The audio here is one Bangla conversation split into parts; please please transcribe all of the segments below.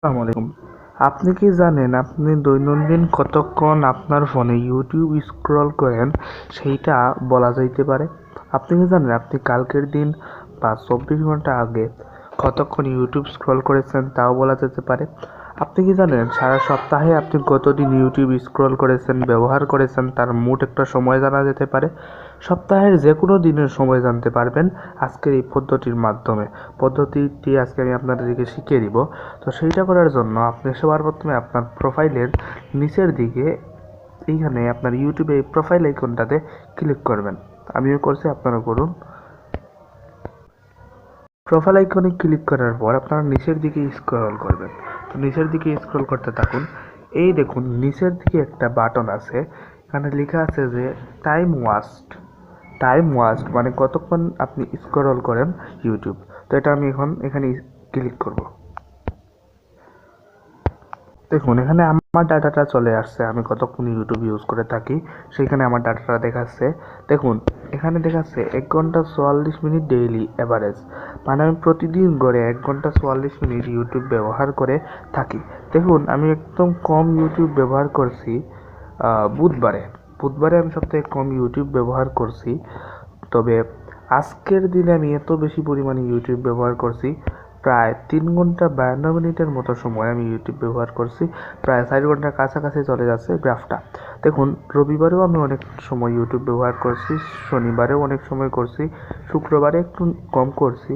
আসসালামু আলাইকুম। আপনি কি জানেন আপনি দৈনন্দিন কতক্ষণ আপনার ফোনে ইউটিউব স্ক্রল করেন সেইটা বলা যাইতে পারে? আপনি কি জানেন আপনি কালকের দিন বা 24 ঘন্টা আগে কতক্ষণ ইউটিউব স্ক্রল করেছেন তাও বলা যেতে পারে? আপনি কি জানেন সারা সপ্তাহে আপনি কতদিন ইউটিউব স্ক্রল করেছেন, ব্যবহার করেছেন তার মোট একটা সময় জানা যেতে পারে? সপ্তাহের যে কোনো দিনের সময় জানতে পারবেন আজকের এই পদ্ধতির মাধ্যমে। পদ্ধতিটি আজকে আমি আপনাদেরকে শিখিয়ে দিব। তো সেইটা করার জন্য আপনি সবার প্রথমে আপনার প্রোফাইলের নিচের দিকে এইখানে আপনার ইউটিউবে এই প্রোফাইল আইকনটাতে ক্লিক করবেন। আমিও করছি, আপনারা করুন। প্রোফাইল আইকনে ক্লিক করার পর আপনারা নিচের দিকে স্ক্রল করবেন। তো নিচের দিকে স্ক্রল করতে থাকুন। এই দেখুন নিচের দিকে একটা বাটন আছে, এখানে লেখা আছে যে টাইম ওয়াস্ট। টাইম ওয়াস্ট মানে কতক্ষণ আপনি স্ক্রল করেন ইউটিউব। তো এটা আমি এখন এখানে ক্লিক করব। দেখুন এখানে আমার ডাটাটা চলে আসছে, আমি কতক্ষণ ইউটিউব ইউজ করে থাকি সেইখানে আমার ডাটাটা দেখাচ্ছে। দেখুন এখানে দেখাচ্ছে 1 ঘন্টা 44 মিনিট ডেইলি অ্যাভারেজ, মানে আমি প্রতিদিন গড়ে 1 ঘন্টা 44 মিনিট ইউটিউব ব্যবহার করে থাকি। দেখুন আমি একদম কম ইউটিউব ব্যবহার করছি বুধবারে। বুধবারে আমি সবথেকে কম ইউটিউব ব্যবহার করছি। তবে আজকের দিনে আমি এত বেশি পরিমাণে ইউটিউব ব্যবহার করছি, প্রায় 3 ঘন্টা 52 মিনিটের মতো সময় আমি ইউটিউব ব্যবহার করছি। প্রায় 4 ঘন্টার কাছাকাছি চলে যাচ্ছে গ্রাফটা। দেখুন রবিবারেও আমি অনেক সময় ইউটিউব ব্যবহার করছি, শনিবারেও অনেক সময় করছি, শুক্রবারে একটু কম করছি,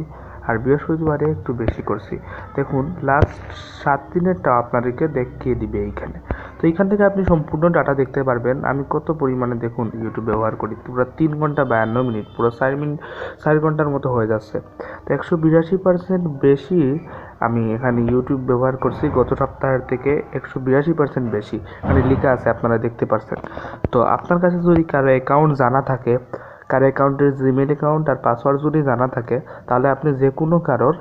আর বৃহস্পতিবারে একটু বেশি করছি। দেখুন লাস্ট 7 দিনেরটা আপনাদেরকে দেখিয়ে দিবে এইখানে। তো এইখান থেকে আপনি সম্পূর্ণ ডাটা দেখতে পারবেন আমি কত পরিমাণে দেখুন ইউটিউব ব্যবহার করি। পুরো 3 ঘন্টা 52 মিনিট, পুরো 4 ঘন্টার মতো হয়ে যাচ্ছে। তো 182% বেশি আমি এখানে ইউটিউব ব্যবহার করছি গত সপ্তাহের থেকে, 182% বেশি এখানে লেখা আছে, আপনারা দেখতে পাচ্ছেন। তো আপনার কাছে যদি কারো অ্যাকাউন্ট জানা থাকে, কারো অ্যাকাউন্টের জিমেল অ্যাকাউন্ট আর পাসওয়ার্ড যদি জানা থাকে, তাহলে আপনি যে কোনো কারোর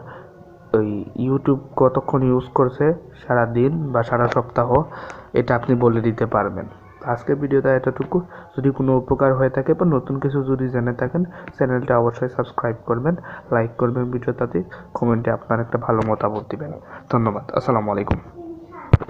ওই ইউটিউব কতক্ষণ ইউজ করছে সারা দিন বা সারা সপ্তাহ এটা আপনি বলে দিতে পারবেন। আজকের ভিডিওটা এতটুকু। যদি কোনো উপকার হয়ে থাকে বা নতুন কিছু যদি জেনে থাকেন, চ্যানেলটা অবশ্যই সাবস্ক্রাইব করবেন, লাইক করবেন ভিডিওটাতে, কমেন্টে আপনার একটা ভালো মতামত দিবেন। ধন্যবাদ। আসসালামু আলাইকুম।